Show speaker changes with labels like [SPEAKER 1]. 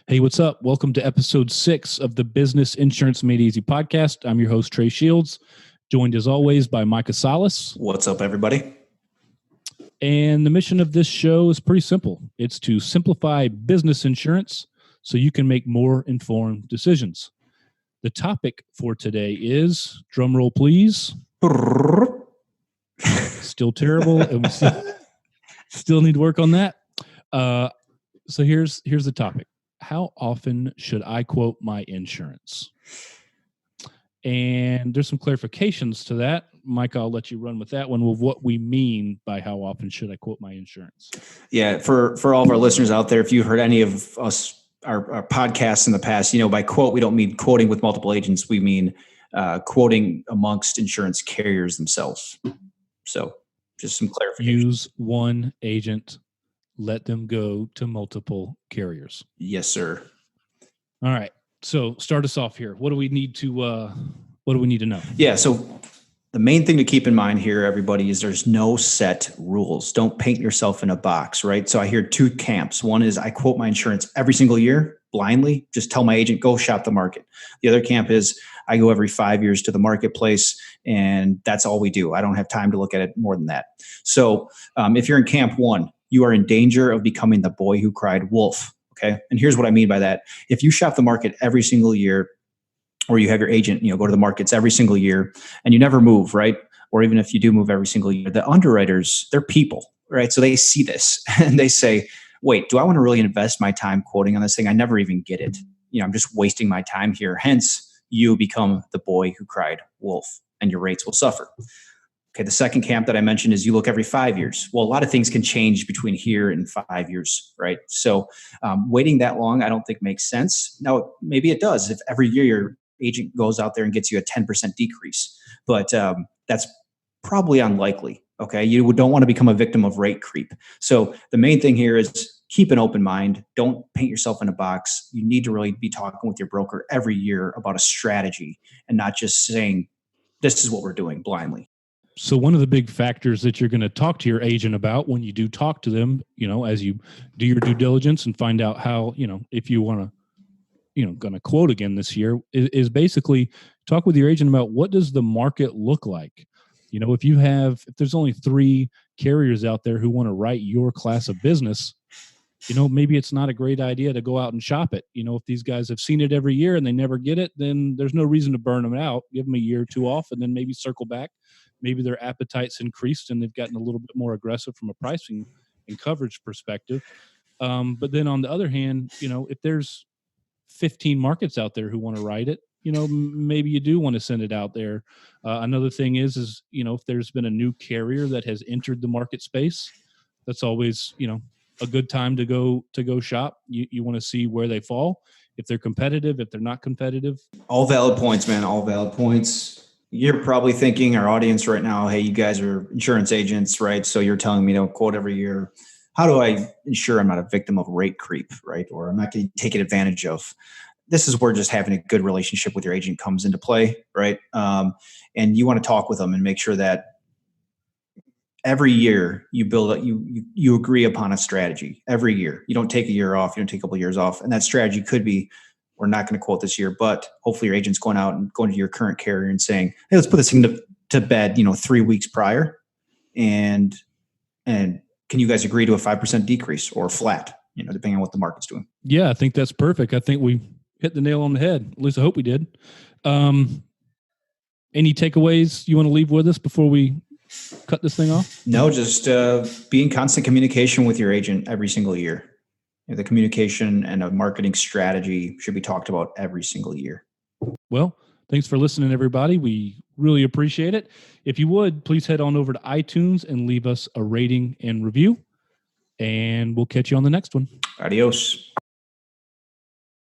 [SPEAKER 1] Hey, what's up? Welcome to episode 6 of the Business Insurance Made Easy podcast. I'm your host, Trey Shields, joined as always by Micah Salas.
[SPEAKER 2] What's up, everybody?
[SPEAKER 1] And the mission of this show is pretty simple. It's to simplify business insurance so you can make more informed decisions. The topic for today is, drum roll please, still terrible, and we still need to work on that. So here's the topic. How often should I quote my insurance? And there's some clarifications to that. Mike, I'll let you run with that one with what we mean by how often should I quote my insurance.
[SPEAKER 2] Yeah, for all of our listeners out there, if you've heard any of us, our podcasts in the past, by quote, we don't mean quoting with multiple agents. We mean quoting amongst insurance carriers themselves. So just some clarification.
[SPEAKER 1] Use one agent. Let them go to multiple carriers.
[SPEAKER 2] Yes, sir.
[SPEAKER 1] All right. So start us off here. What do we need to know?
[SPEAKER 2] Yeah. So the main thing to keep in mind here, everybody, is there's no set rules. Don't paint yourself in a box, right? So I hear two camps. One is I quote my insurance every single year blindly, just tell my agent, go shop the market. The other camp is I go every 5 years to the marketplace and that's all we do. I don't have time to look at it more than that. So if you're in camp one, you are in danger of becoming the boy who cried wolf. Okay. And here's what I mean by that. If you shop the market every single year, or you have your agent, go to the markets every single year and you never move, right? Or even if you do move every single year, the underwriters, they're people, right? So they see this and they say, wait, do I want to really invest my time quoting on this thing? I never even get it. I'm just wasting my time here. Hence, you become the boy who cried wolf and your rates will suffer. Okay, the second camp that I mentioned is you look every 5 years. Well, a lot of things can change between here and 5 years, right? So waiting that long, I don't think makes sense. Now, maybe it does if every year your agent goes out there and gets you a 10% decrease, but that's probably unlikely, okay? You don't want to become a victim of rate creep. So the main thing here is keep an open mind. Don't paint yourself in a box. You need to really be talking with your broker every year about a strategy and not just saying, this is what we're doing blindly.
[SPEAKER 1] So one of the big factors that you're going to talk to your agent about when you do talk to them, as you do your due diligence and find out how, if you want to, going to quote again this year, is basically talk with your agent about what does the market look like? If there's only 3 carriers out there who want to write your class of business, maybe it's not a great idea to go out and shop it. If these guys have seen it every year and they never get it, then there's no reason to burn them out. Give them a year or 2 off and then maybe circle back. Maybe their appetite's increased and they've gotten a little bit more aggressive from a pricing and coverage perspective. But then on the other hand, if there's 15 markets out there who want to write it, maybe you do want to send it out there. Another thing is, if there's been a new carrier that has entered the market space, that's always, a good time to go shop. You want to see where they fall, if they're competitive, if they're not competitive.
[SPEAKER 2] All valid points, man. All valid points. You're probably thinking, our audience right now, hey, you guys are insurance agents, right? So you're telling me to quote every year. How do I ensure I'm not a victim of rate creep, right? Or I'm not getting taken advantage of? This is where just having a good relationship with your agent comes into play, right? And you want to talk with them and make sure that every year you build you agree upon a strategy every year. You don't take a year off, you don't take a couple of years off. And that strategy could be, we're not going to quote this year, but hopefully your agent's going out and going to your current carrier and saying, hey, let's put this thing to bed, 3 weeks prior. And can you guys agree to a 5% decrease or flat, depending on what the market's doing?
[SPEAKER 1] Yeah, I think that's perfect. I think we hit the nail on the head. At least I hope we did. Any takeaways you want to leave with us before we cut this thing off?
[SPEAKER 2] No, just be in constant communication with your agent every single year. The communication and a marketing strategy should be talked about every single year.
[SPEAKER 1] Well, thanks for listening, everybody. We really appreciate it. If you would, please head on over to iTunes and leave us a rating and review. And we'll catch you on the next one.
[SPEAKER 2] Adios.